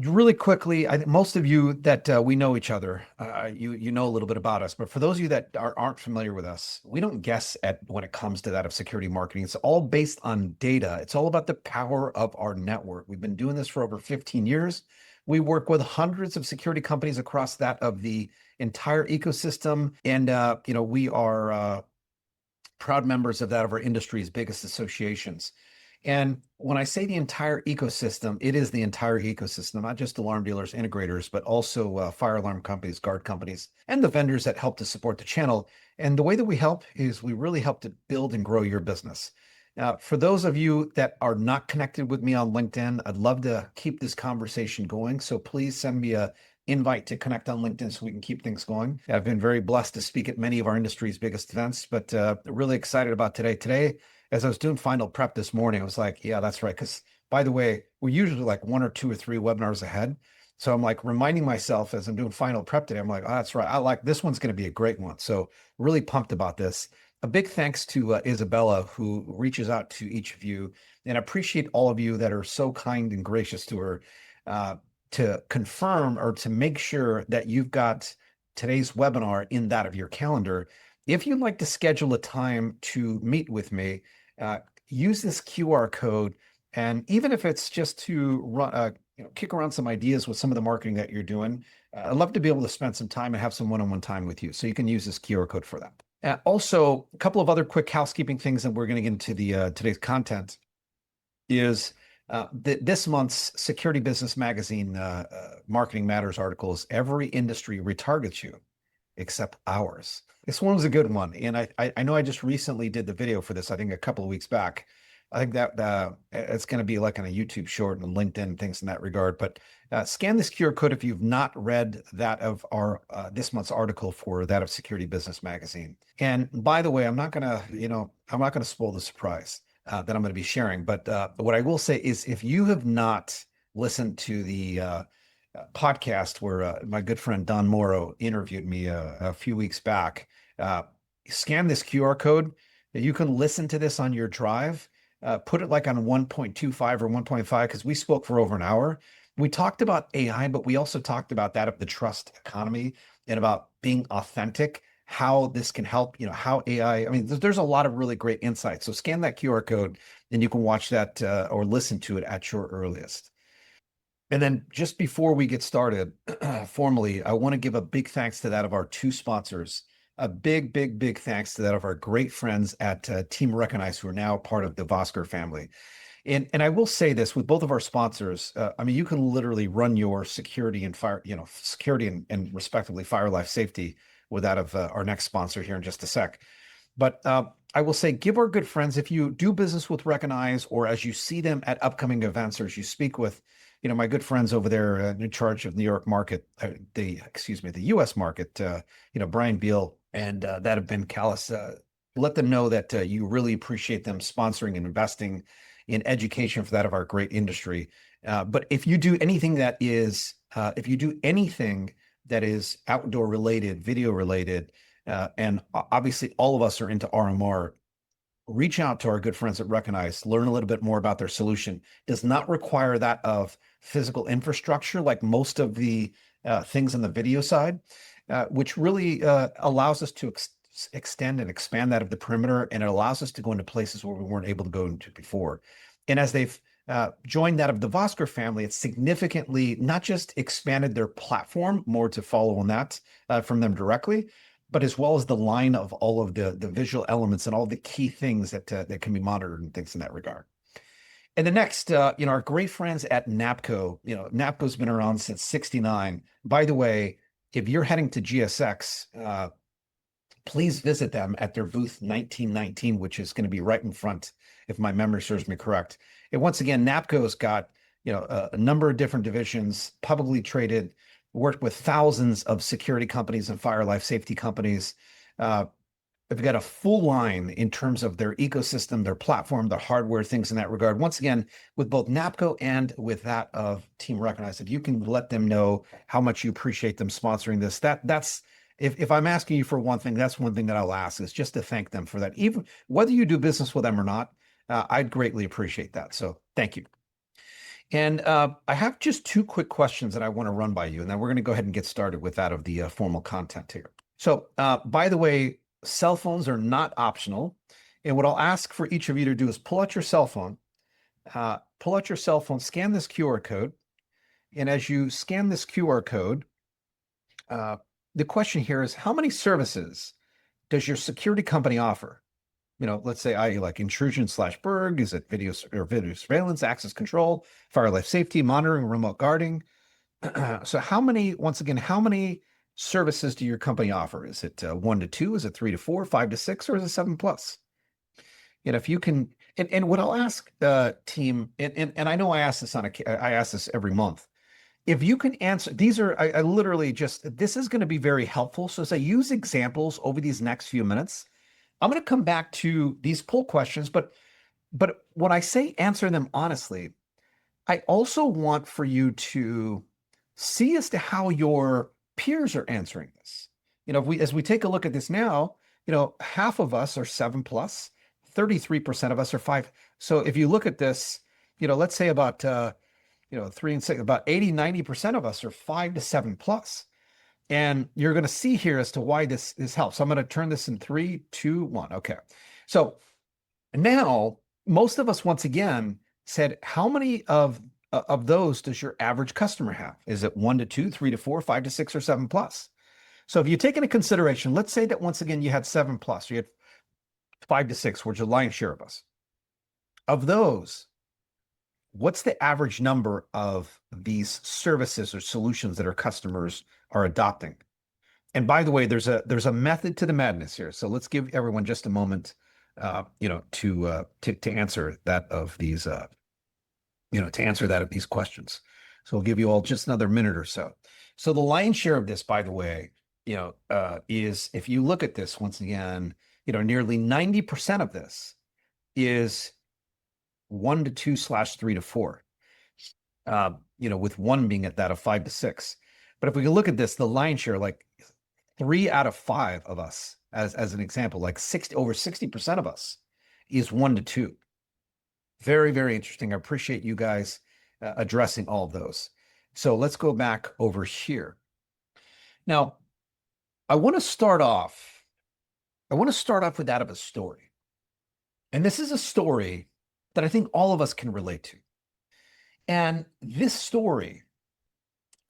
Really quickly, I think most of you that we know each other, you know a little bit about us. But for those of you that aren't familiar with us, we don't guess at when it comes to that of security marketing. It's all based on data. It's all about the power of our network. We've been doing this for over 15 years. We work with hundreds of security companies across that of the entire ecosystem, and we are proud members of that of our industry's biggest associations. And when I say the entire ecosystem, it is the entire ecosystem, not just alarm dealers, integrators, but also fire alarm companies, guard companies, and the vendors that help to support the channel. And the way that we help is we really help to build and grow your business. For those of you that are not connected with me on LinkedIn, I'd love to keep this conversation going. So please send me a invite to connect on LinkedIn so we can keep things going. I've been very blessed to speak at many of our industry's biggest events, but really excited about today. Today, as I was doing final prep this morning, I was like, yeah, that's right. Because by the way, we're usually like 1 or 2 or 3 webinars ahead. So I'm like reminding myself as I'm doing final prep today, I'm like, oh, that's right. I like this one's going to be a great one. So really pumped about this. A big thanks to Isabella, who reaches out to each of you, and I appreciate all of you that are so kind and gracious to her to confirm or to make sure that you've got today's webinar in that of your calendar. If you'd like to schedule a time to meet with me, use this QR code. And even if it's just to run, kick around some ideas with some of the marketing that you're doing, I'd love to be able to spend some time and have some one-on-one time with you. So you can use this QR code for that. Also, a couple of other quick housekeeping things that we're going to get into the today's content is this month's Security Business Magazine Marketing Matters articles. Every industry retargets you except ours. This one was a good one. And I know I just recently did the video for this, I think a couple of weeks back. I think that it's going to be like on a YouTube short and LinkedIn and things in that regard. But scan this QR code if you've not read that of our this month's article for that of Security Business Magazine. And by the way, I'm not going to spoil the surprise that I'm going to be sharing. But what I will say is, if you have not listened to the podcast where my good friend Don Morrow interviewed me a few weeks back, scan this QR code. You can listen to this on your drive. Put it like on 1.25 or 1.5, because we spoke for over an hour. We talked about AI, but we also talked about that of the trust economy and about being authentic, how this can help, how AI, I mean, there's a lot of really great insights. So scan that QR code and you can watch that or listen to it at your earliest. And then just before we get started, formally, I want to give a big thanks to that of our 2 sponsors. A big, big, big thanks to that of our great friends at Team Recognize, who are now part of the Vosker family. And I will say this with both of our sponsors, I mean, you can literally run your security and fire, security and respectively fire life safety with that of our next sponsor here in just a sec. But I will say, give our good friends, if you do business with Recognize, or as you see them at upcoming events, or as you speak with, my good friends over there in charge of New York market, the U.S. market, Brian Beal and that have been callous, let them know that you really appreciate them sponsoring and investing in education for that of our great industry. But if you do anything that is, outdoor related, video related, and obviously all of us are into RMR, reach out to our good friends at Recognize, learn a little bit more about their solution. Does not require that of physical infrastructure like most of the things on the video side, which really allows us to extend and expand that of the perimeter, and it allows us to go into places where we weren't able to go into before. And as they've joined that of the Vosker family, it's significantly not just expanded their platform more to follow on that from them directly, but as well as the line of all of the visual elements and all the key things that can be monitored and things in that regard. And the next, our great friends at NAPCO. NAPCO's been around since '69. By the way, if you're heading to GSX, please visit them at their booth 1919, which is going to be right in front, if my memory serves me correct. And once again, NAPCO's got a number of different divisions, publicly traded, worked with thousands of security companies and fire life safety companies. They've got a full line in terms of their ecosystem, their platform, their hardware, things in that regard. Once again, with both NAPCO and with that of Team Recognize, if you can let them know how much you appreciate them sponsoring this, that's if I'm asking you for one thing, that's one thing that I'll ask, is just to thank them for that. Even whether you do business with them or not, I'd greatly appreciate that. So thank you. And I have just two quick questions that I want to run by you, and then we're going to go ahead and get started with that of the formal content here. So, by the way, cell phones are not optional. And what I'll ask for each of you to do is pull out your cell phone, scan this QR code. And as you scan this QR code, the question here is, how many services does your security company offer? Let's say I like intrusion/burg. Is it video surveillance, access control, fire life safety, monitoring, remote guarding? So how many services do your company offer? Is it 1 to 2? Is it 3 to 4, 5 to 6, or is it 7 plus? And if you can, and what I'll ask team, and I know I ask this every month. If you can answer, these are, I literally just, this is going to be very helpful. So as I use examples over these next few minutes, I'm going to come back to these poll questions, but when I say answer them honestly, I also want for you to see as to how your peers are answering this. As we take a look at this now, half of us are 7 plus, 33% of us are 5. So if you look at this, let's say about 3 and 6, about 80-90% of us are 5 to 7 plus. And you're going to see here as to why this helps. So I'm going to turn this in 3, 2, 1. Okay. So now most of us, once again, said, how many of those does your average customer have? Is it 1 to 2, 3 to 4, 5 to 6, or 7 plus? So if you take into consideration, let's say that once again, you had 7 plus, you had 5 to 6, which is the lion's share of us. Of those, what's the average number of these services or solutions that our customers are adopting? And by the way, there's a method to the madness here. So let's give everyone just a moment, to answer that of these, questions. So I'll give you all just another minute or so. So the lion's share of this, by the way, is, if you look at this once again, nearly 90% of this is 1 to 2/3 to 4, with 1 being at that of 5 to 6. But if we can look at this, the lion's share, like 3 out of 5 of us, as an example, like over 60% of us is 1 to 2. Very, very interesting. I appreciate you guys addressing all of those. So let's go back over here. Now, I want to start off with that of a story. And this is a story that I think all of us can relate to. And this story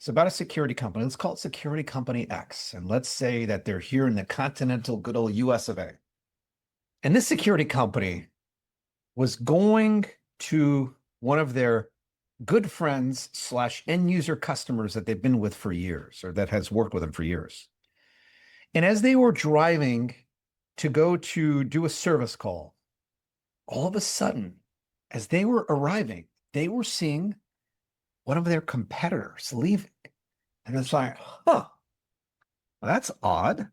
is about a security company. Let's call it Security Company X. And let's say that they're here in the continental good old US of A. And this security company was going to one of their good friends / end user customers that they've been with for years, or that has worked with them for years. And as they were driving to go to do a service call, all of a sudden, as they were arriving, they were seeing one of their competitors leaving. And it's like, that's odd.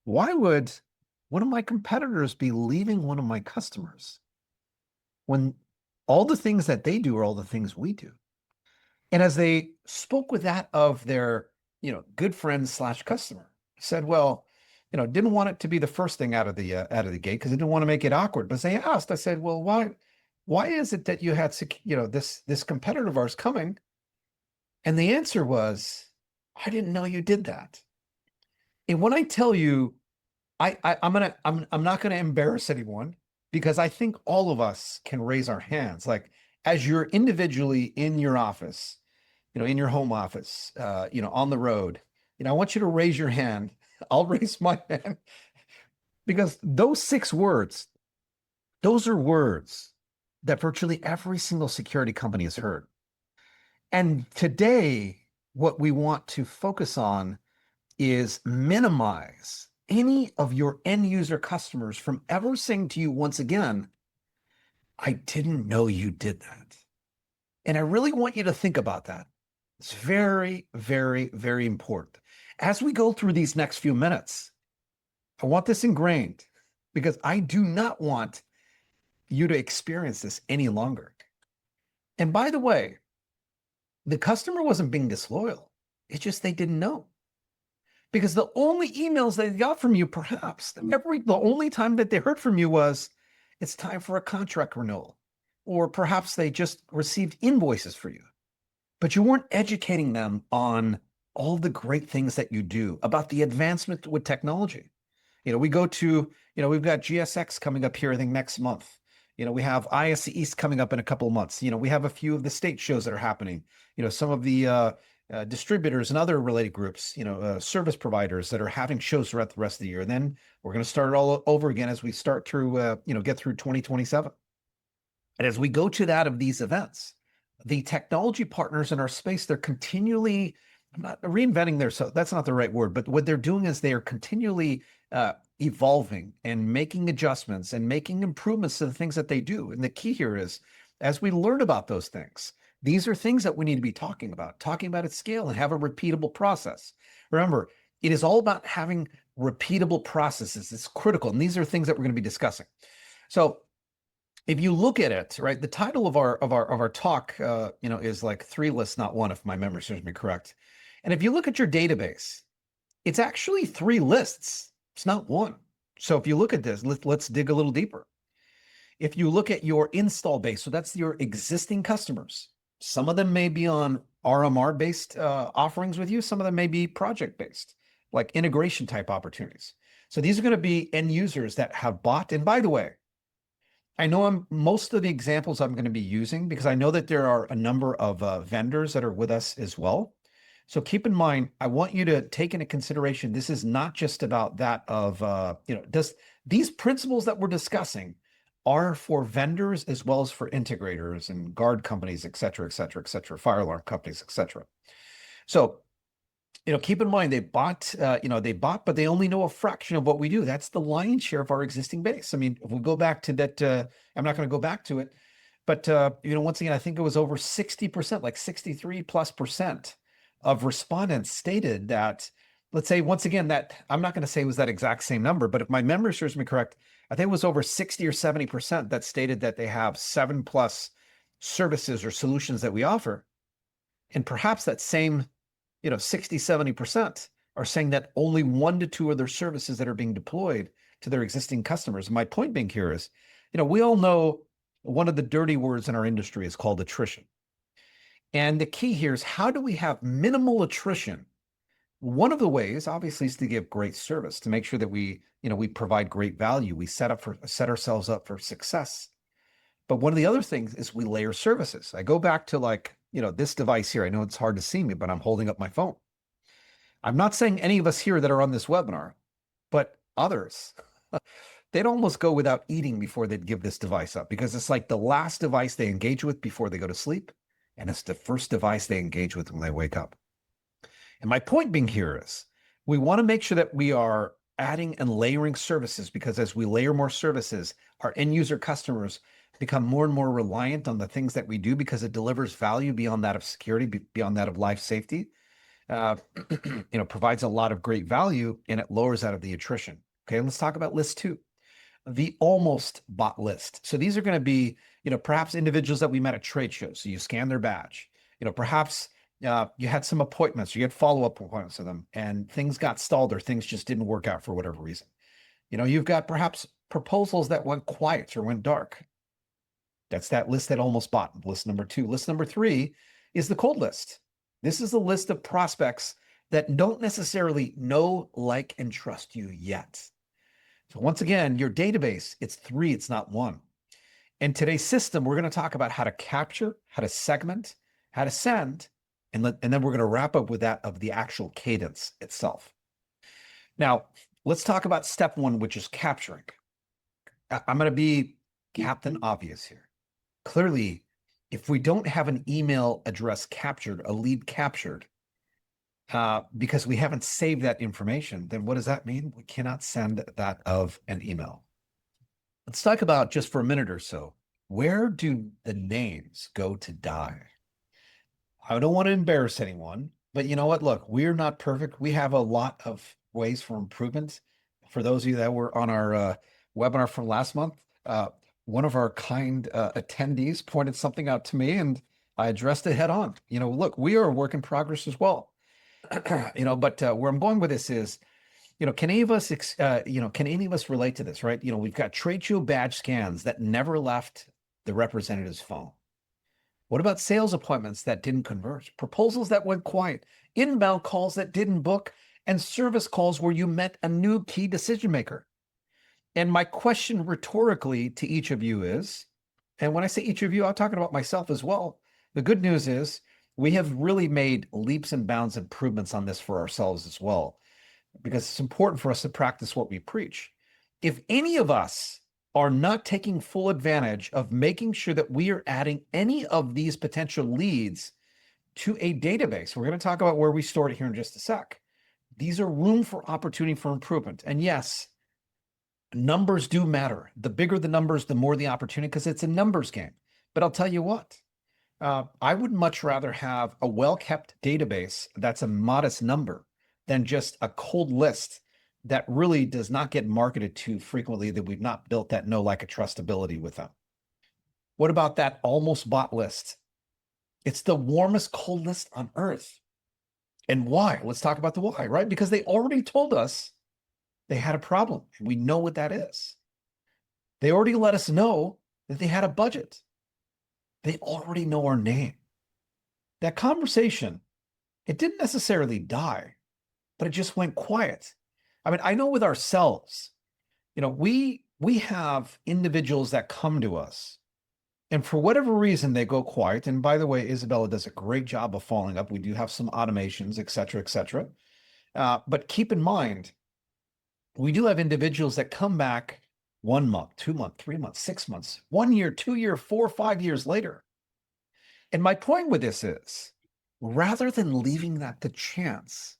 Why would one of my competitors be leaving one of my customers when all the things that they do are all the things we do? And as they spoke with that of their, good friend / customer, said, well, didn't want it to be the first thing out of the gate because they didn't want to make it awkward. But they asked, I said, well, why is it that you had, this competitor of ours coming? And the answer was, I didn't know you did that. And when I tell you, I'm not going to embarrass anyone, because I think all of us can raise our hands. Like, as you're individually in your office, in your home office, on the road, I want you to raise your hand. I'll raise my hand, because those 6 words, those are words that virtually every single security company has heard. And today, what we want to focus on is minimize any of your end user customers from ever saying to you once again, I didn't know you did that. And I really want you to think about that. It's very, very, very important. As we go through these next few minutes, I want this ingrained, because I do not want you to experience this any longer. And by the way, the customer wasn't being disloyal. It's just they didn't know. Because the only emails they got from you, perhaps, the only time that they heard from you was, it's time for a contract renewal. or perhaps they just received invoices for you, but you weren't educating them on all the great things that you do, about the advancement with technology. We go to, we've got GSX coming up here, I think next month. We have ISC East coming up in a couple of months. We have a few of the state shows that are happening. Some of the distributors and other related groups, service providers that are having shows throughout the rest of the year. And then we're going to start it all over again as we start through, get through 2027. And as we go to that of these events, the technology partners in our space, they're continually, I'm not reinventing their, so that's not the right word, but what they're doing is they are continually evolving and making adjustments and making improvements to the things that they do. And the key here is, as we learn about those things, these are things that we need to be talking about at scale and have a repeatable process. Remember, it is all about having repeatable processes. It's critical. And these are things that we're going to be discussing. So if you look at it, right, the title of our talk, is like 3 lists, not 1, if my memory serves me correct. And if you look at your database, it's actually 3 lists. It's not 1. So if you look at this, let's dig a little deeper. If you look at your install base, so that's your existing customers. Some of them may be on RMR based offerings with you. Some of them may be project based, like integration type opportunities. So these are going to be end users that have bought. And by the way, I know most of the examples I'm going to be using, because I know that there are a number of vendors that are with us as well. So keep in mind, I want you to take into consideration, this is not just about that of, these principles that we're discussing are for vendors as well as for integrators and guard companies, et cetera, fire alarm companies, et cetera. So, keep in mind, they bought, but they only know a fraction of what we do. That's the lion's share of our existing base. I mean, if we go back to that, I'm not going to go back to it, but, once again, I think it was over 60%, like 63+% of respondents stated that, let's say, once again, that I'm not going to say it was that exact same number, but if my memory serves me correct, I think it was over 60 or 70% that stated that they have 7+ services or solutions that we offer. And perhaps that same, 60, 70% are saying that only 1 to 2 of their services that are being deployed to their existing customers. My point being here is, we all know one of the dirty words in our industry is called attrition. And the key here is, how do we have minimal attrition? One of the ways, obviously, is to give great service, to make sure that we provide great value. We set ourselves up for success. But one of the other things is we layer services. I go back to this device here. I know it's hard to see me, but I'm holding up my phone. I'm not saying any of us here that are on this webinar, but others, they'd almost go without eating before they'd give this device up, because it's like the last device they engage with before they go to sleep. And it's the first device they engage with when they wake up. And my point being here is, we want to make sure that we are adding and layering services, because as we layer more services, our end user customers become more and more reliant on the things that we do, because it delivers value beyond that of security, beyond that of life safety, provides a lot of great value, and it lowers that of the attrition. Okay, let's talk about list 2, the almost bought list. So these are going to be, perhaps individuals that we met at trade shows. So you scan their badge, perhaps you had some appointments, or you had follow-up appointments with them, and things got stalled, or things just didn't work out for whatever reason. You've got perhaps proposals that went quiet or went dark. That's that list that almost bought, list number 2. List number 3 is the cold list. This is a list of prospects that don't necessarily know, like, and trust you yet. So once again, your database, it's 3, it's not 1. In today's system, we're going to talk about how to capture, how to segment, how to send, and then we're going to wrap up with that of the actual cadence itself. Now, let's talk about step 1, which is capturing. I'm going to be Captain Obvious here. Clearly, if we don't have an email address captured, a lead captured, because we haven't saved that information, then what does that mean? We cannot send that of an email. Let's talk about, just for a minute or so, where do the names go to die? I don't want to embarrass anyone, but you know what? Look, we're not perfect. We have a lot of ways for improvement. For those of you that were on our webinar from last month, one of our kind attendees pointed something out to me, and I addressed it head on. Look, we are a work in progress as well. But where I'm going with this is, can any of us, relate to this, right? We've got trade show badge scans that never left the representative's phone? What about sales appointments that didn't convert, proposals that went quiet, inbound calls that didn't book, and service calls where you met a new key decision maker? And my question rhetorically to each of you is, and when I say each of you, I'm talking about myself as well. The good news is we have really made leaps and bounds improvements on this for ourselves as well, because it's important for us to practice what we preach. If any of us are not taking full advantage of making sure that we are adding any of these potential leads to a database, we're going to talk about where we store it here in just a sec. These are room for opportunity for improvement. And yes, numbers do matter. The bigger the numbers, the more the opportunity, because it's a numbers game. But I'll tell you what, I would much rather have a well-kept database that's a modest number than just a cold list that really does not get marketed to frequently, that we've not built that know, like, a trustability with them. What about that almost bought list? It's the warmest cold list on earth. And why? Let's talk about the why, right? Because they already told us they had a problem. And we know what that is. They already let us know that they had a budget. They already know our name. That conversation, it didn't necessarily die, but it just went quiet. I mean, I know with ourselves, we have individuals that come to us, and for whatever reason, they go quiet. And by the way, Isabella does a great job of following up. We do have some automations, et cetera, et cetera. But keep in mind, we do have individuals that come back 1 month, 2 months, 3 months, 6 months, 1 year, 2 year, 4, 5 years later. And my point with this is, rather than leaving that to chance,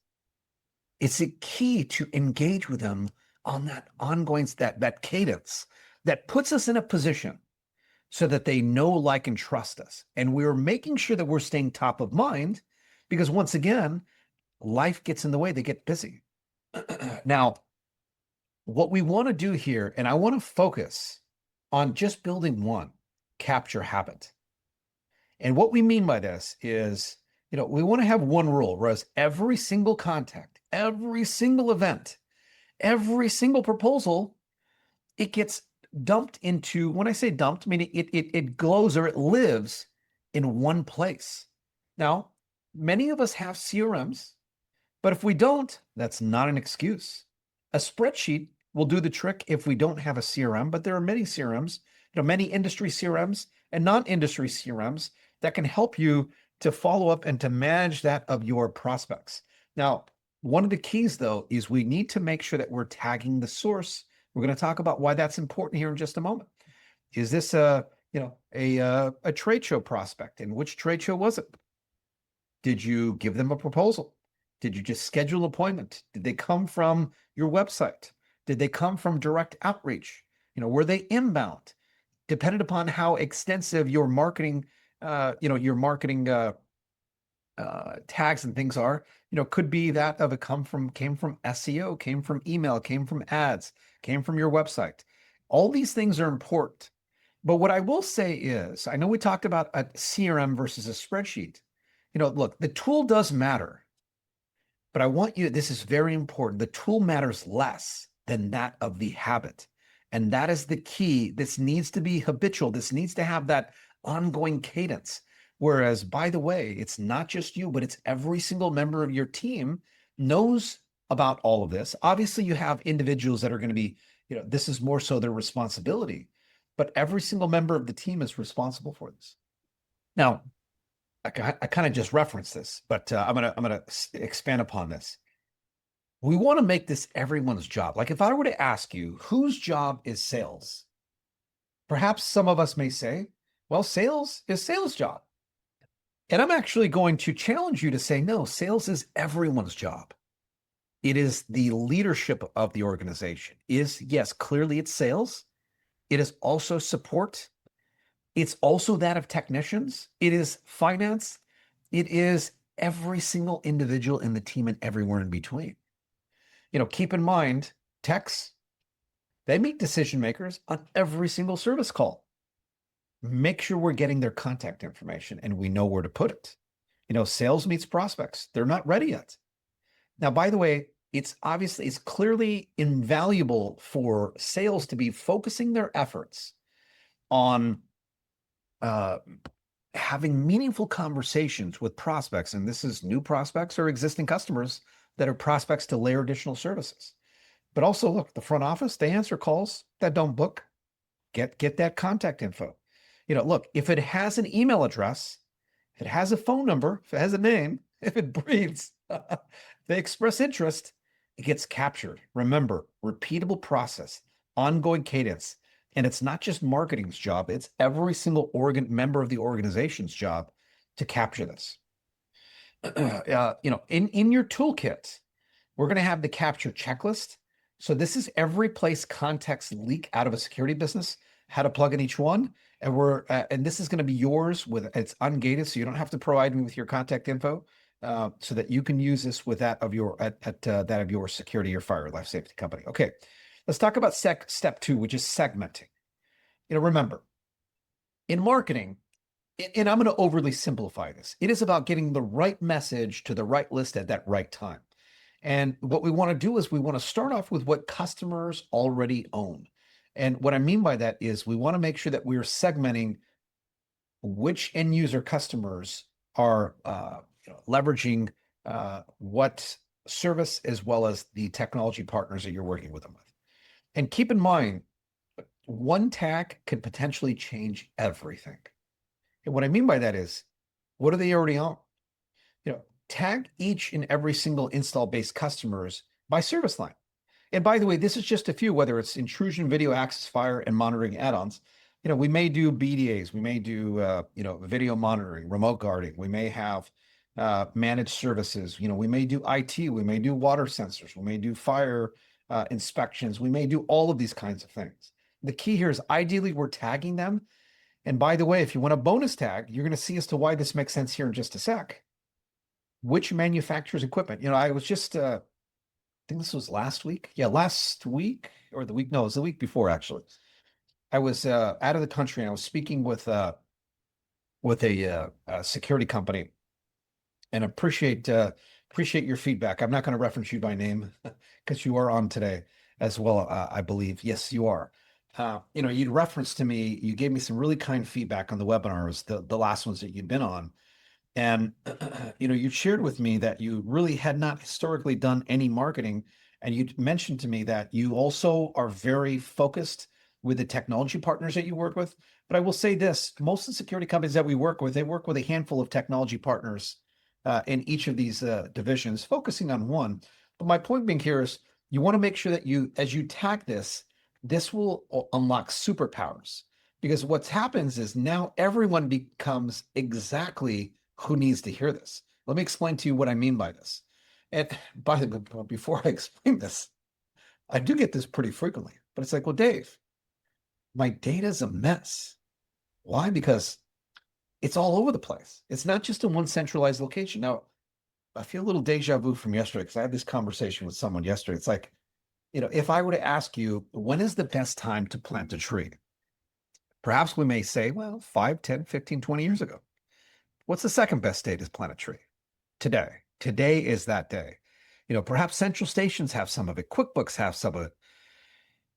it's a key to engage with them on that ongoing, that cadence that puts us in a position so that they know, like, and trust us. And we're making sure that we're staying top of mind, because once again, life gets in the way. They get busy. Now, what we want to do here, and I want to focus on just building one capture habit. And what we mean by this is, we want to have one rule, whereas every single contact, every single event, every single proposal, it gets dumped into, when I say dumped, meaning it glows or it lives in one place. Now, many of us have CRMs, but if we don't, that's not an excuse. A spreadsheet will do the trick if we don't have a CRM, but there are many CRMs, many industry CRMs and non-industry CRMs that can help you to follow up and to manage that of your prospects. Now, one of the keys, though, is we need to make sure that we're tagging the source. We're going to talk about why that's important here in just a moment. Is this a trade show prospect? And which trade show was it? Did you give them a proposal? Did you just schedule an appointment? Did they come from your website? Did they come from direct outreach? Were they inbound? Depending upon how extensive your marketing, tags and things are, could be that of came from SEO, came from email, came from ads, came from your website. All these things are important. But what I will say is, I know we talked about a CRM versus a spreadsheet. Look, the tool does matter, but I want you, this is very important. The tool matters less than that of the habit. And that is the key. This needs to be habitual. This needs to have that ongoing cadence. Whereas, by the way, it's not just you, but it's every single member of your team knows about all of this. Obviously, you have individuals that are going to be, this is more so their responsibility, but every single member of the team is responsible for this. Now, I kind of just referenced this, but I'm gonna expand upon this. We want to make this everyone's job. Like, if I were to ask you, whose job is sales? Perhaps some of us may say, well, sales is sales' job. And I'm actually going to challenge you to say, no, sales is everyone's job. It is the leadership of the organization. Yes, clearly it's sales. It is also support. It's also that of technicians. It is finance. It is every single individual in the team and everywhere in between. Keep in mind, techs, they meet decision makers on every single service call. Make sure we're getting their contact information and we know where to put it. Sales meets prospects. They're not ready yet. Now, by the way, it's clearly invaluable for sales to be focusing their efforts on uh, having meaningful conversations with prospects, and this is new prospects or existing customers that are prospects to layer additional services. But also, look, the front office, they answer calls that don't book. Get that contact info. Look, if it has an email address, if it has a phone number, if it has a name, if it breathes, they express interest, it gets captured. Remember, repeatable process, ongoing cadence. And it's not just marketing's job, it's every single member of the organization's job to capture this. In your toolkit, we're going to have the capture checklist. So this is every place contacts leak out of a security business, how to plug in each one. And this is going to be yours it's ungated, so you don't have to provide me with your contact info, so that you can use this with that of your that of your security or fire life safety company. Okay, let's talk about step 2, which is segmenting. Remember, in marketing, and I'm going to overly simplify this, it is about getting the right message to the right list at that right time. And what we want to do is we want to start off with what customers already own. And what I mean by that is we want to make sure that we're segmenting which end user customers are leveraging what service, as well as the technology partners that you're working with them with. And keep in mind, one tag could potentially change everything. And what I mean by that is, what do they already own? Tag each and every single install-based customers by service line. And by the way, this is just a few, whether it's intrusion, video access, fire, and monitoring add-ons. We may do BDAs, we may do video monitoring, remote guarding, we may have managed services, we may do IT, we may do water sensors, we may do fire inspections, we may do all of these kinds of things. The key here is ideally we're tagging them. And by the way, if you want a bonus tag, you're going to see as to why this makes sense here in just a sec. Which manufacturer's equipment? I was just, I think this was last week. Yeah, last week or the week. No, it was the week before, actually. I was out of the country and I was speaking with a security company, and appreciate your feedback. I'm not going to reference you by name because you are on today as well, I believe. Yes, you are. You'd referenced to me, you gave me some really kind feedback on the webinars, the last ones that you'd been on. And, you shared with me that you really had not historically done any marketing. And you mentioned to me that you also are very focused with the technology partners that you work with. But I will say this, most of the security companies that we work with, they work with a handful of technology partners in each of these divisions, focusing on one. But my point being here is you want to make sure that as you tag this will unlock superpowers. Because what happens is now everyone becomes exactly who needs to hear this. Let me explain to you what I mean by this. And by the way, before I explain this, I do get this pretty frequently, but it's like, well, Dave, my data is a mess. Why? Because it's all over the place. It's not just in one centralized location. Now, I feel a little deja vu from yesterday because I had this conversation with someone yesterday. It's like, if I were to ask you, when is the best time to plant a tree? Perhaps we may say, well, 5, 10, 15, 20 years ago. What's the second best day to plant a tree? Today. Today is that day. Perhaps central stations have some of it. QuickBooks have some of it.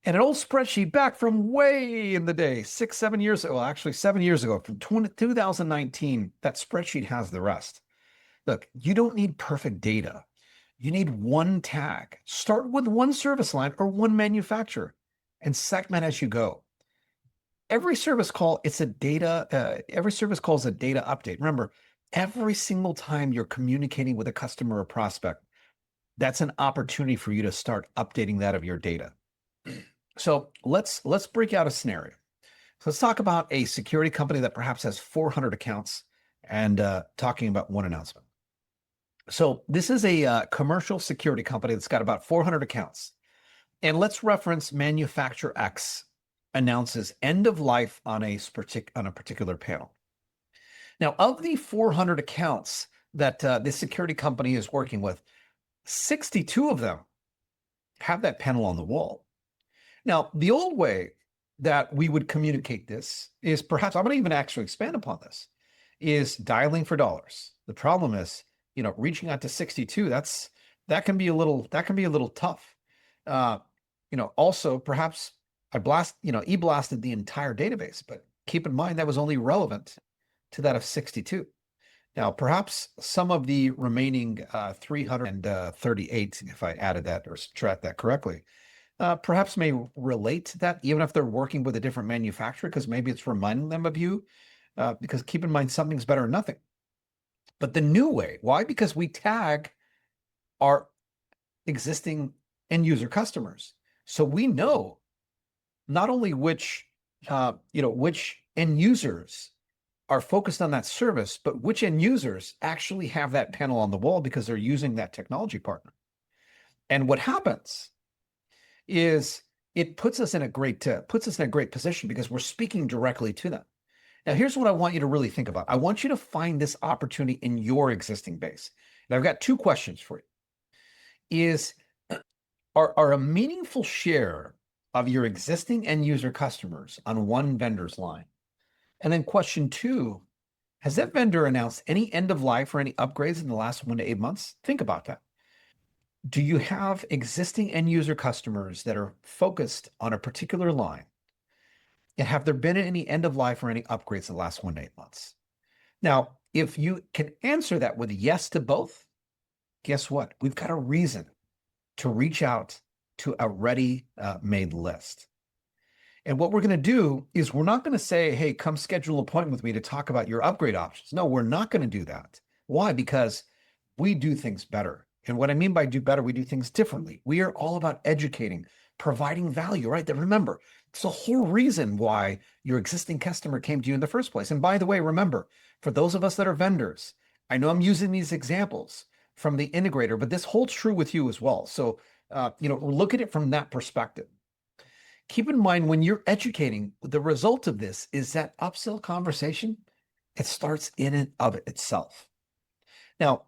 And an old spreadsheet back from way in the day, 6, 7 years ago, well, actually 7 years ago, from 2019, that spreadsheet has the rest. Look, you don't need perfect data. You need one tag. Start with one service line or one manufacturer and segment as you go. Every service call, every service call is a data update. Remember, every single time you're communicating with a customer or prospect, that's an opportunity for you to start updating that of your data. So let's break out a scenario. So let's talk about a security company that perhaps has 400 accounts and talking about one announcement. So this is a commercial security company that's got about 400 accounts. And let's reference manufacturer X announces end of life on a particular panel. Now, of the 400 accounts that this security company is working with, 62 of them have that panel on the wall. Now, the old way that we would communicate this is perhaps, I'm going to even actually expand upon this, is dialing for dollars. The problem is, reaching out to 62, that can be a little tough. Also perhaps I e-blasted the entire database, but keep in mind that was only relevant to that of 62. Now, perhaps some of the remaining 338, if I added that or subtract that correctly, perhaps may relate to that, even if they're working with a different manufacturer, because maybe it's reminding them of you. Because keep in mind, something's better than nothing. But the new way, why? Because we tag our existing end user customers. So we know not only which end users are focused on that service, but which end users actually have that panel on the wall because they're using that technology partner. And what happens is it puts us in a great position because we're speaking directly to them. Now, here's what I want you to really think about. I want you to find this opportunity in your existing base. And I've got two questions for you. Are a meaningful share of your existing end user customers on one vendor's line? And then question two, has that vendor announced any end of life or any upgrades in the last 1 to 8 months? Think about that. Do you have existing end user customers that are focused on a particular line? And have there been any end of life or any upgrades in the last 1 to 8 months? Now, if you can answer that with yes to both, guess what? We've got a reason to reach out to a ready-made list. And what we're going to do is we're not going to say, hey, come schedule an appointment with me to talk about your upgrade options. No, we're not going to do that. Why? Because we do things better. And what I mean by do better, we do things differently. We are all about educating, providing value, right? That remember, it's the whole reason why your existing customer came to you in the first place. And by the way, remember, for those of us that are vendors, I know I'm using these examples from the integrator, but this holds true with you as well. So, look at it from that perspective. Keep in mind when you're educating, the result of this is that upsell conversation, it starts in and of itself. Now,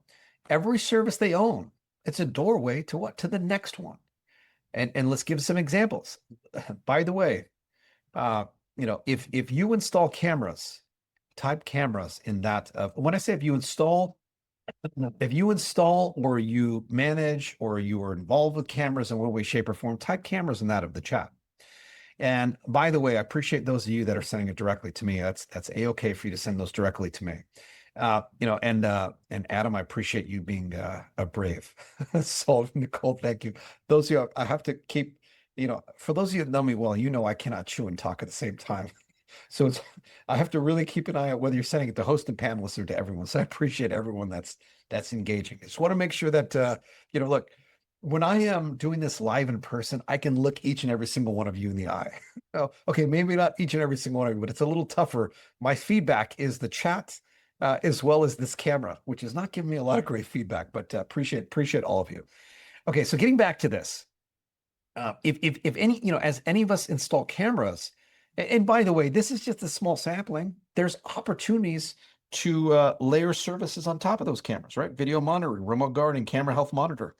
every service they own, it's a doorway to what? To the next one. And let's give some examples. By the way, if you install cameras, type cameras in that. When I say if you install or you manage or you are involved with cameras in one way, shape, or form, type cameras in that of the chat. And by the way, I appreciate those of you that are sending it directly to me. That's a-okay for you to send those directly to me. And Adam, I appreciate you being a brave. Saul, Nicole, thank you. Those of you, I have to keep, for those of you that know me well, I cannot chew and talk at the same time. So I have to really keep an eye on whether you're sending it to host and panelists or to everyone. So I appreciate everyone that's engaging. I just want to make sure that, look, when I am doing this live in person, I can look each and every single one of you in the eye. Oh, okay, maybe not each and every single one of you, but it's a little tougher. My feedback is the chat as well as this camera, which is not giving me a lot of great feedback, but appreciate all of you. Okay, so getting back to this, if any, as any of us install cameras, and by the way, this is just a small sampling. There's opportunities to layer services on top of those cameras, right? Video monitoring, remote guarding, camera health monitor,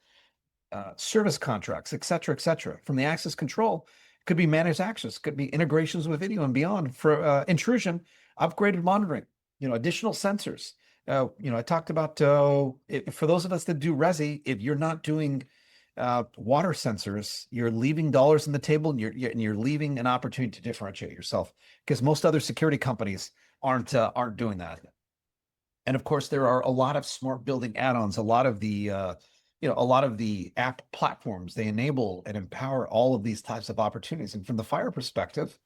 service contracts, et cetera, from the access control. Could be managed access, could be integrations with video and beyond. For intrusion, upgraded monitoring, additional sensors. I talked about for those of us that do resi, if you're not doing water sensors, you're leaving dollars on the table, and you're leaving an opportunity to differentiate yourself, because most other security companies aren't doing that. And of course, there are a lot of smart building add-ons, a lot of the app platforms, they enable and empower all of these types of opportunities. And from the fire perspective,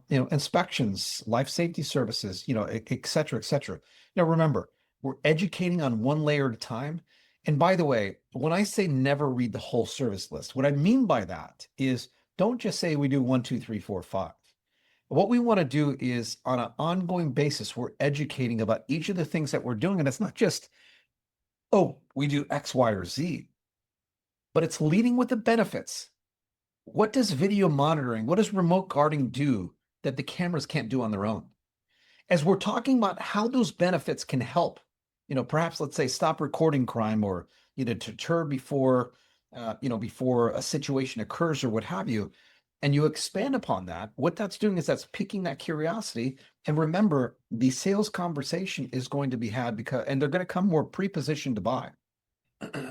inspections, life safety services, et cetera, et cetera. Now, remember, we're educating on one layer at a time. And by the way, when I say never read the whole service list, what I mean by that is don't just say we do 1, 2, 3, 4, 5. What we want to do is on an ongoing basis, we're educating about each of the things that we're doing. And it's not just, oh, we do X, Y, or Z, but it's leading with the benefits. What does video monitoring, what does remote guarding do that the cameras can't do on their own? As we're talking about how those benefits can help, perhaps let's say stop recording crime or, deter before a situation occurs or what have you, and you expand upon that, what that's doing is that's piquing that curiosity. And remember, the sales conversation is going to be had and they're going to come more pre-positioned to buy.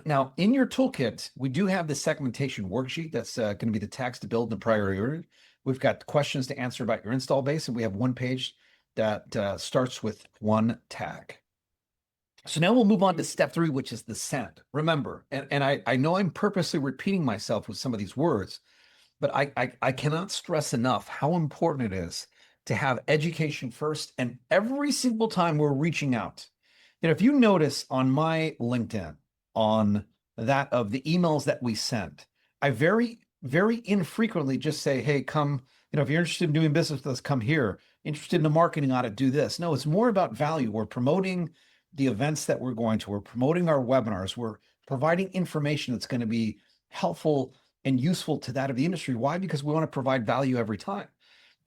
Now, in your toolkit, we do have the segmentation worksheet that's going to be the tags to build in the priority order. We've got questions to answer about your install base, and we have one page that starts with one tag. So now we'll move on to step 3, which is the send. Remember, and I know I'm purposely repeating myself with some of these words, but I cannot stress enough how important it is to have education first. And every single time we're reaching out, if you notice on my LinkedIn, on that of the emails that we send, I very, very infrequently just say, hey, come, if you're interested in doing business with us, come here. Interested in the marketing audit, do this. No, it's more about value. We're promoting the events that we're going to. We're promoting our webinars. We're providing information that's going to be helpful and useful to that of the industry. Why? Because we want to provide value every time.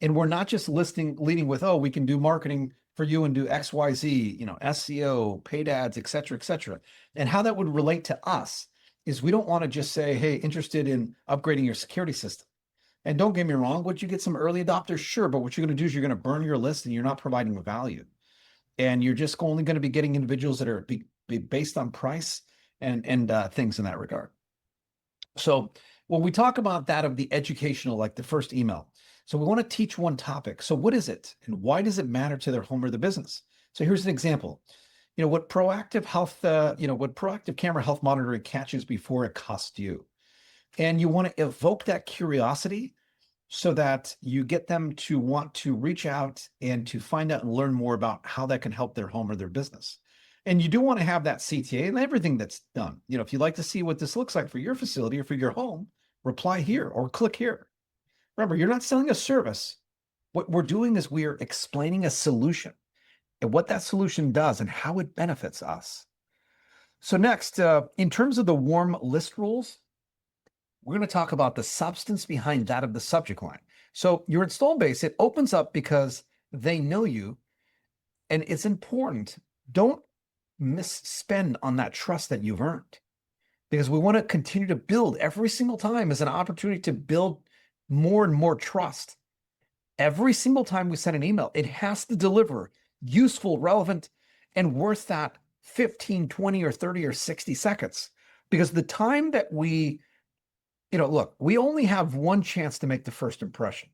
And we're not just leading with, oh, we can do marketing for you and do XYZ, SEO, paid ads, et cetera, and how that would relate to us is we don't want to just say, hey, interested in upgrading your security system. And don't get me wrong, would you get some early adopters? Sure, but what you're going to do is you're going to burn your list and you're not providing value. And you're just only going to be getting individuals that are be based on price and things in that regard. So when we talk about that of the educational, like the first email, so we want to teach one topic. So what is it and why does it matter to their home or the business? So here's an example. What proactive health, what proactive camera health monitoring catches before it costs you. And you want to evoke that curiosity so that you get them to want to reach out and to find out and learn more about how that can help their home or their business. And you do want to have that CTA and everything that's done. If you'd like to see what this looks like for your facility or for your home, reply here or click here. Remember, you're not selling a service. What we're doing is we are explaining a solution and what that solution does and how it benefits us. So next, in terms of the warm list rules, we're going to talk about the substance behind that of the subject line. So your install base, it opens up because they know you, and it's important. Don't misspend on that trust that you've earned, because we want to continue to build every single time as an opportunity to build more and more trust. Every single time we send an email, it has to deliver useful, relevant, and worth that 15, 20, or 30, or 60 seconds. Because the time that we, look, we only have one chance to make the first impression.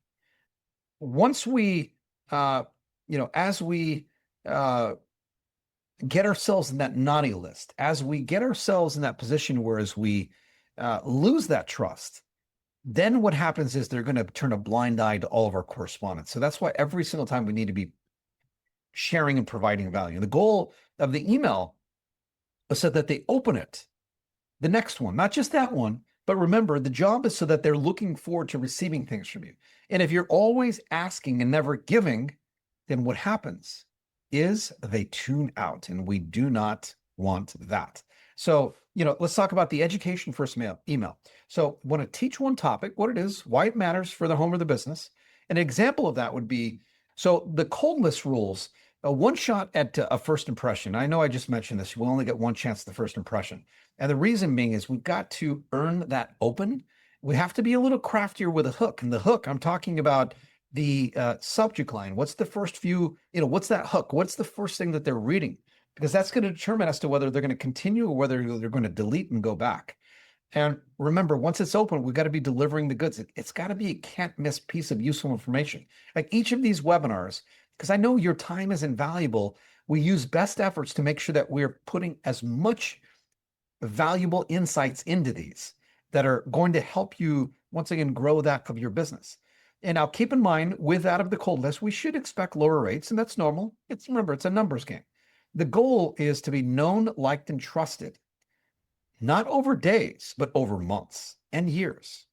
Once we, as we get ourselves in that naughty list, as we get ourselves in that position where as we lose that trust, then what happens is they're going to turn a blind eye to all of our correspondence. So that's why every single time we need to be sharing and providing value. The goal of the email is so that they open it, the next one, not just that one, but remember, the job is so that they're looking forward to receiving things from you. And if you're always asking and never giving, then what happens is they tune out, and we do not want that. So, let's talk about the education first email. So want to teach one topic, what it is, why it matters for the home or the business. An example of that would be, so the cold list rules, one shot at a first impression. I know I just mentioned this. We'll only get one chance at the first impression. And the reason being is we've got to earn that open. We have to be a little craftier with a hook. And the hook, I'm talking about the subject line. What's the first few, what's that hook? What's the first thing that they're reading? Because that's going to determine as to whether they're going to continue or whether they're going to delete and go back. And remember, once it's open, we've got to be delivering the goods. It's got to be a can't miss piece of useful information. Like each of these webinars, because I know your time is invaluable, we use best efforts to make sure that we're putting as much valuable insights into these that are going to help you, once again, grow that of your business. And now keep in mind, with that of the cold list, we should expect lower rates, and that's normal. Remember, it's a numbers game. The goal is to be known, liked, and trusted, not over days, but over months and years.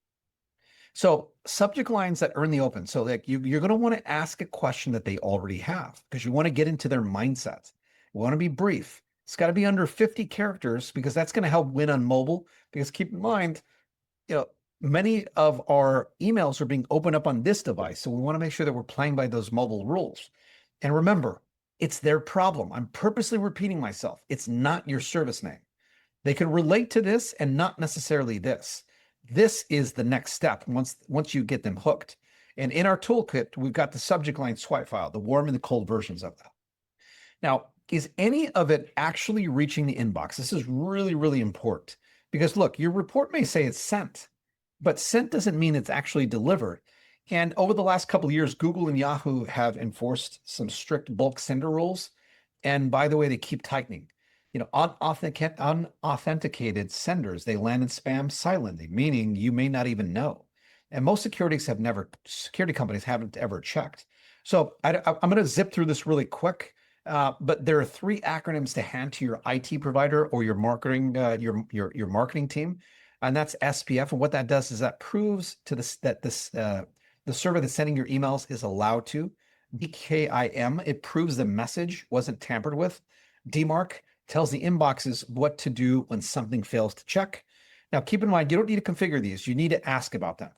So subject lines that earn the open. So like you're going to want to ask a question that they already have, because you want to get into their mindset. You want to be brief. It's got to be under 50 characters, because that's going to help win on mobile. Because keep in mind, many of our emails are being opened up on this device. So we want to make sure that we're playing by those mobile rules. And remember, it's their problem. I'm purposely repeating myself. It's not your service name. They can relate to this and not necessarily this. This is the next step once you get them hooked. And in our toolkit, we've got the subject line swipe file, the warm and the cold versions of that. Now, is any of it actually reaching the inbox? This is really, really important, because look, your report may say it's sent, but sent doesn't mean it's actually delivered. And over the last couple of years, Google and Yahoo have enforced some strict bulk sender rules. And by the way, they keep tightening. Unauthenticated senders, they land in spam silently, meaning you may not even know. And most security companies haven't ever checked. So I'm going to zip through this really quick. But there are 3 acronyms to hand to your IT provider or your marketing your marketing team, and that's SPF. And what that does is that proves to this that the server that's sending your emails is allowed to. DKIM, it proves the message wasn't tampered with. DMARC tells the inboxes what to do when something fails to check. Now, keep in mind, you don't need to configure these. You need to ask about them.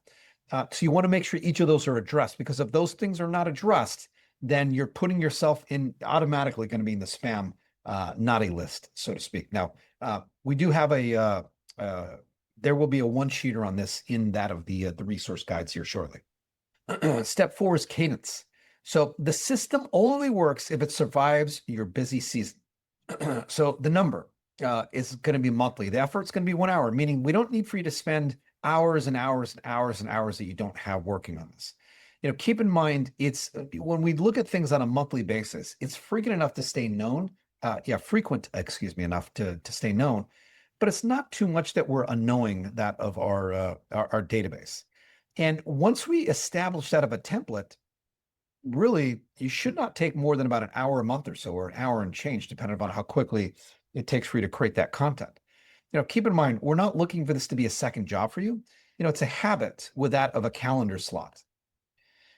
So you want to make sure each of those are addressed, because if those things are not addressed, then you're putting yourself in automatically going to be in the spam naughty list, so to speak. Now, we do have there will be a one-sheeter on this in that of the resource guides here shortly. Step 4 is cadence. So the system only works if it survives your busy season. So the number is going to be monthly. The effort's going to be 1 hour, meaning we don't need for you to spend hours and hours and hours and hours that you don't have working on this. Keep in mind, it's when we look at things on a monthly basis, it's frequent enough to stay known. Enough to stay known, but it's not too much that we're unknowing that of our database. And once we establish that of a template, really, you should not take more than about an hour a month or so, or an hour and change, depending on how quickly it takes for you to create that content. Keep in mind, we're not looking for this to be a second job for you. It's a habit with that of a calendar slot.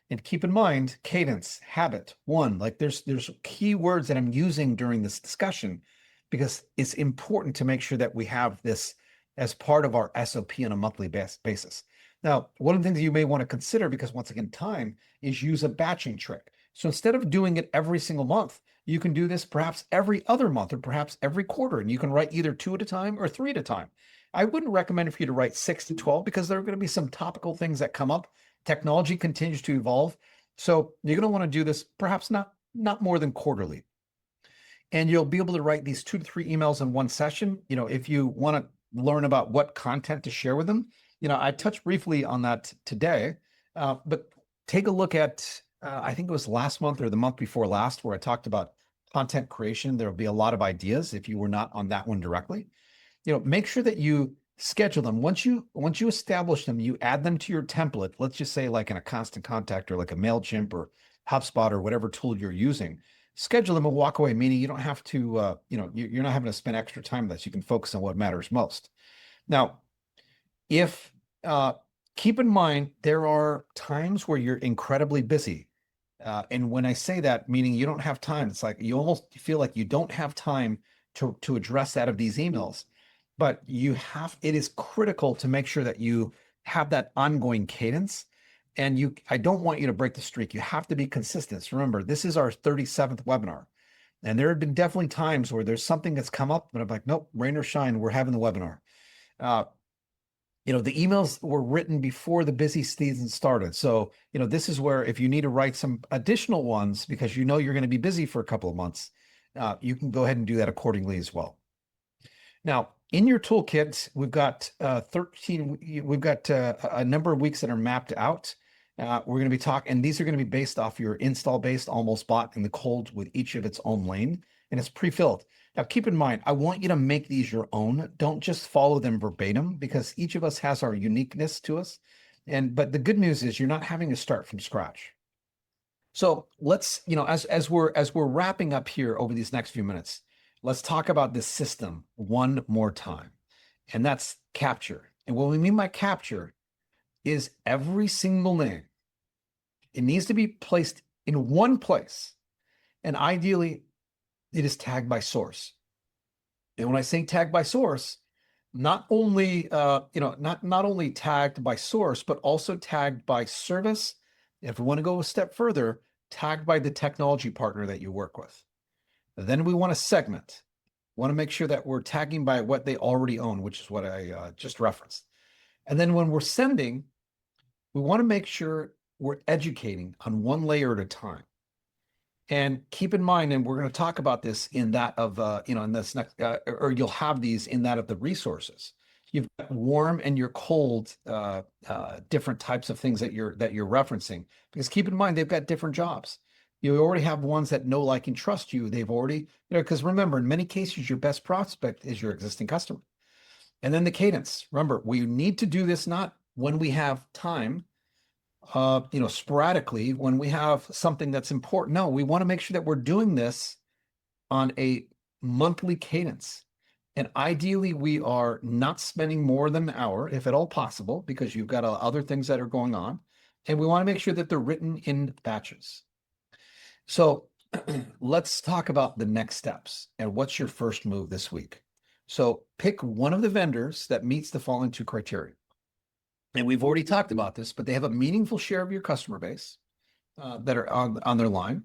And keep in mind, cadence, habit, 1, like there's key words that I'm using during this discussion, because it's important to make sure that we have this as part of our SOP on a monthly basis. Now, one of the things you may want to consider, because once again, time, is use a batching trick. So instead of doing it every single month, you can do this perhaps every other month, or perhaps every quarter, and you can write either 2 at a time or 3 at a time. I wouldn't recommend for you to write 6 to 12, because there are going to be some topical things that come up. Technology continues to evolve. So you're going to want to do this perhaps not more than quarterly. And you'll be able to write these 2 to 3 emails in one session. If you want to learn about what content to share with them, I touched briefly on that today, but take a look at, I think it was last month or the month before last, where I talked about content creation. There will be a lot of ideas if you were not on that one directly. Make sure that you schedule them. Once you establish them, you add them to your template. Let's just say like in a Constant Contact or like a MailChimp or HubSpot or whatever tool you're using. Schedule them and walk away, meaning you don't have to, you're not having to spend extra time with this. You can focus on what matters most. Now, keep in mind, there are times where you're incredibly busy. And when I say that, meaning you don't have time, it's like you almost feel like you don't have time to address that of these emails. But it is critical to make sure that you have that ongoing cadence. And I don't want you to break the streak. You have to be consistent. So remember, this is our 37th webinar. And there have been definitely times where there's something that's come up, but I'm like, nope, rain or shine, we're having the webinar. The emails were written before the busy season started. So, this is where if you need to write some additional ones, because you're going to be busy for a couple of months, you can go ahead and do that accordingly as well. Now, in your toolkit, we've got a number of weeks that are mapped out. We're going to be talking, and these are going to be based off your install-based almost bot in the cold with each of its own lane, and it's pre-filled. Now, keep in mind, I want you to make these your own. Don't just follow them verbatim, because each of us has our uniqueness to us. But the good news is you're not having to start from scratch. So let's, as we're wrapping up here over these next few minutes, let's talk about this system one more time, and that's capture. And what we mean by capture is every single name. It needs to be placed in one place, and ideally, it is tagged by source. And when I say tagged by source, not only not only tagged by source, but also tagged by service. If we want to go a step further, tagged by the technology partner that you work with. Then we want to segment. Want to make sure that we're tagging by what they already own, which is what I just referenced. And then when we're sending, we want to make sure we're educating on one layer at a time. And keep in mind, and we're going to talk about this in that of, in this next, or you'll have these in that of the resources. You've got warm and your cold, different types of things that you're referencing. Because keep in mind, they've got different jobs. You already have ones that know, like, and trust you. They've already, because remember, in many cases, your best prospect is your existing customer. And then the cadence. Remember, we need to do this not when we have time, sporadically, when we have something that's important. No, we want to make sure that we're doing this on a monthly cadence. And ideally, we are not spending more than an hour, if at all possible, because you've got other things that are going on. And we want to make sure that they're written in batches. So let's talk about the next steps and what's your first move this week. So pick one of the vendors that meets the following two criteria. And we've already talked about this, but they have a meaningful share of your customer base that are on their line.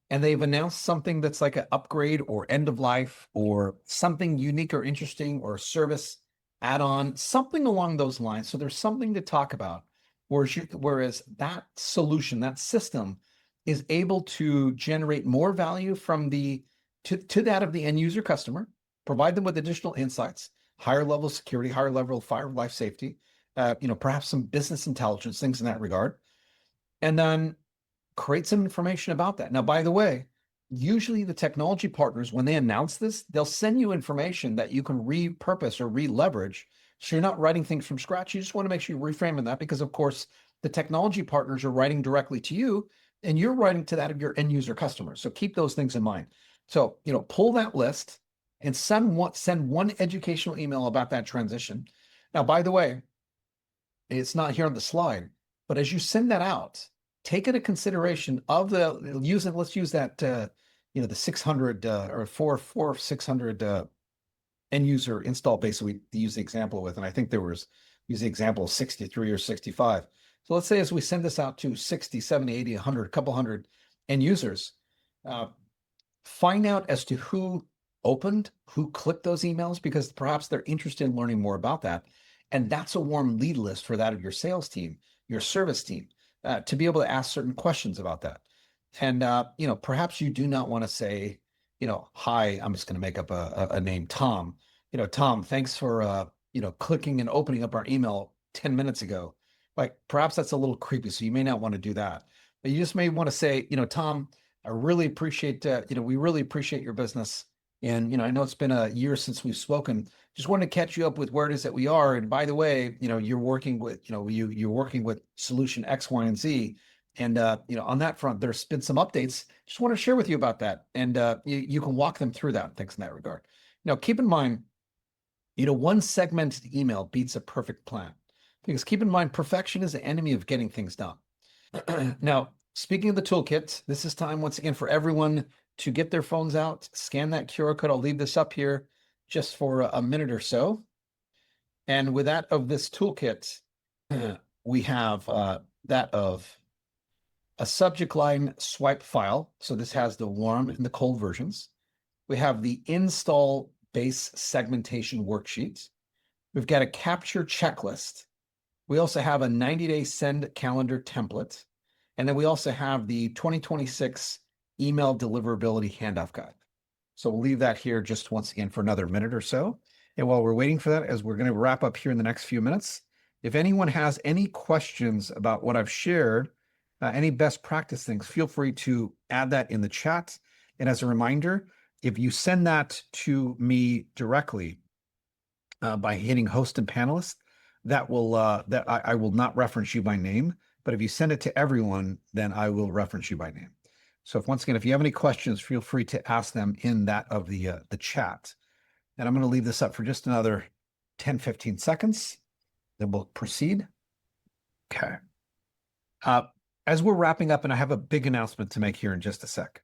And they've announced something that's like an upgrade or end of life or something unique or interesting or service add-on, something along those lines. So there's something to talk about. Whereas that solution, that system, is able to generate more value from to that of the end user customer, provide them with additional insights, higher level of security, higher level of fire life safety, perhaps some business intelligence, things in that regard, and then create some information about that. Now, by the way, usually the technology partners, when they announce this, they'll send you information that you can repurpose or re-leverage. So you're not writing things from scratch. You just want to make sure you're reframing that because, of course, the technology partners are writing directly to you and you're writing to that of your end user customers. So keep those things in mind. So, pull that list and send one educational email about that transition. Now, by the way, it's not here on the slide, but as you send that out, take into consideration of let's use that, the 600 or 600 end user install base that we use the example with. And I think use the example of 63 or 65. So let's say as we send this out to 60, 70, 80, 100, a couple hundred end users, find out as to who opened, who clicked those emails, because perhaps they're interested in learning more about that. And that's a warm lead list for that of your sales team, your service team, to be able to ask certain questions about that. And, perhaps you do not want to say, hi, I'm just going to make up a name, Tom. Tom, thanks for, clicking and opening up our email 10 minutes ago. Like, perhaps that's a little creepy, so you may not want to do that. But you just may want to say, Tom, I really appreciate, we really appreciate your business. And, I know it's been a year since we've spoken. Just wanted to catch you up with where it is that we are. And by the way, you're working with, you're working with solution X, Y, and Z. And, on that front, there's been some updates. Just want to share with you about that. And you can walk them through that, things in that regard. Now, keep in mind, one segmented email beats a perfect plan. Because keep in mind, perfection is the enemy of getting things done. Now, speaking of the toolkit, this is time once again for everyone to get their phones out, scan that QR code. I'll leave this up here just for a minute or so. And with that of this toolkit, we have that of a subject line swipe file. So this has the warm and the cold versions. We have the install base segmentation worksheet. We've got a capture checklist. We also have a 90-day send calendar template. And then we also have the 2026 email deliverability handoff guide. So we'll leave that here just once again for another minute or so. And while we're waiting for that, as we're going to wrap up here in the next few minutes, if anyone has any questions about what I've shared, any best practice things, feel free to add that in the chat. And as a reminder, if you send that to me directly by hitting host and panelist, that will I will not reference you by name. But if you send it to everyone, then I will reference you by name. So once again, if you have any questions, feel free to ask them in that of the chat. And I'm going to leave this up for just another 10, 15 seconds. Then we'll proceed. Okay. As we're wrapping up, and I have a big announcement to make here in just a sec.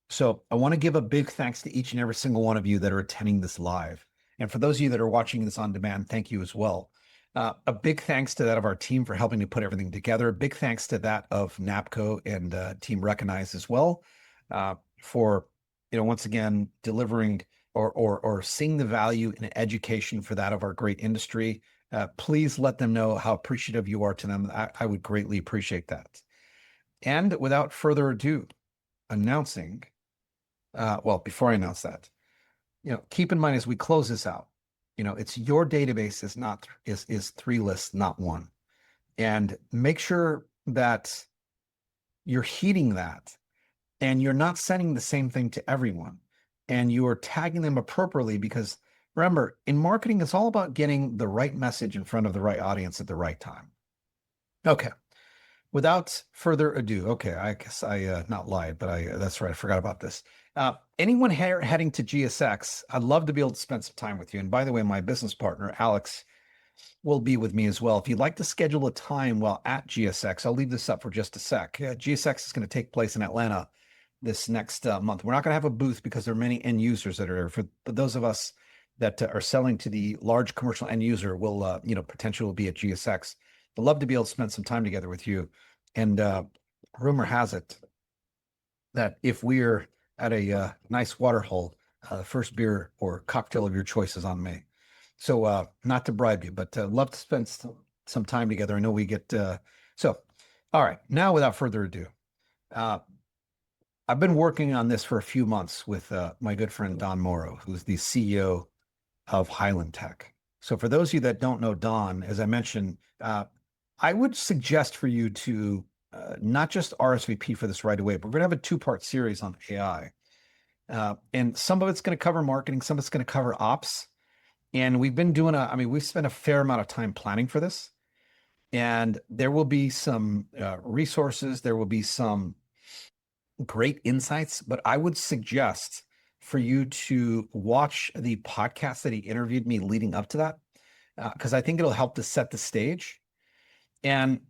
So I want to give a big thanks to each and every single one of you that are attending this live. And for those of you that are watching this on demand, thank you as well. A big thanks to that of our team for helping to put everything together. A big thanks to that of NAPCO and Team Recognize as well for, once again, delivering or seeing the value in education for that of our great industry. Please let them know how appreciative you are to them. I would greatly appreciate that. And without further ado, announcing, before I announce that, keep in mind as we close this out, It's your database is 3 lists, not one. And make sure that you're heeding that and you're not sending the same thing to everyone and you are tagging them appropriately, because remember, in marketing, it's all about getting the right message in front of the right audience at the right time. Okay. Without further ado, okay, I guess I not lied, but that's right, I forgot about this. Anyone heading to GSX, I'd love to be able to spend some time with you. And by the way, my business partner, Alex, will be with me as well. If you'd like to schedule a time while at GSX, I'll leave this up for just a sec. GSX is going to take place in Atlanta this next month. We're not going to have a booth because there are many end users that are there. For those of us that are selling to the large commercial end user, will potentially will be at GSX. I'd love to be able to spend some time together with you. And rumor has it that if we're at a nice water hole, first beer or cocktail of your choice is on me. So not to bribe you, but love to spend some time together. I know we get so. All right, now without further ado, I've been working on this for a few months with my good friend Don Morrow, who's the CEO of Highland Tech. So for those of you that don't know Don, as I mentioned, I would suggest for you to not just RSVP for this right away, but we're going to have a 2-part series on AI. And some of it's going to cover marketing, some of it's going to cover ops. And we've been doing we've spent a fair amount of time planning for this. And there will be some resources, there will be some great insights, but I would suggest for you to watch the podcast that he interviewed me leading up to that, because I think it'll help to set the stage. And,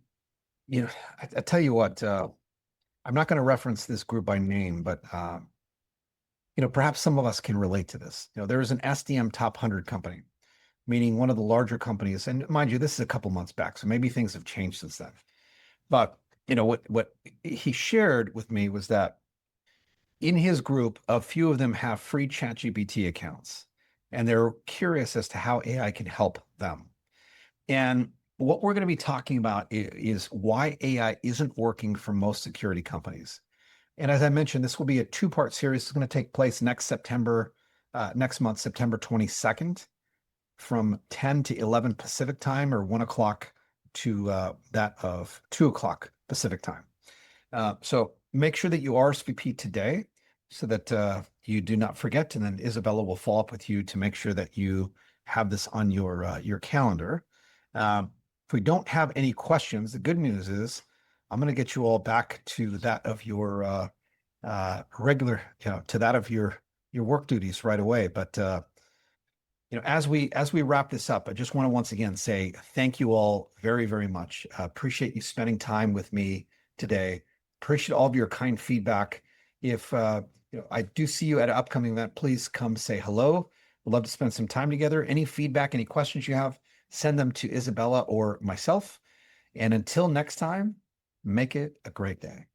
I tell you what, I'm not going to reference this group by name, but, perhaps some of us can relate to this. There is an SDM top 100 company, meaning one of the larger companies. And mind you, this is a couple months back, so maybe things have changed since then. But, what he shared with me was that in his group, a few of them have free ChatGPT accounts, and they're curious as to how AI can help them. And what we're going to be talking about is why AI isn't working for most security companies. And as I mentioned, this will be a 2-part series. It's going to take place next month, September 22nd, from 10 to 11 Pacific time, or 1 o'clock to that of 2 o'clock Pacific time. So make sure that you RSVP today so that you do not forget. And then Isabella will follow up with you to make sure that you have this on your calendar. If we don't have any questions, the good news is I'm going to get you all back to that of your regular, to that of your work duties right away. But as we wrap this up, I just want to once again say thank you all very, very much. Appreciate you spending time with me today. Appreciate all of your kind feedback. If I do see you at an upcoming event, please come say hello. We'd love to spend some time together. Any feedback, any questions you have, send them to Isabella or myself. And until next time, make it a great day.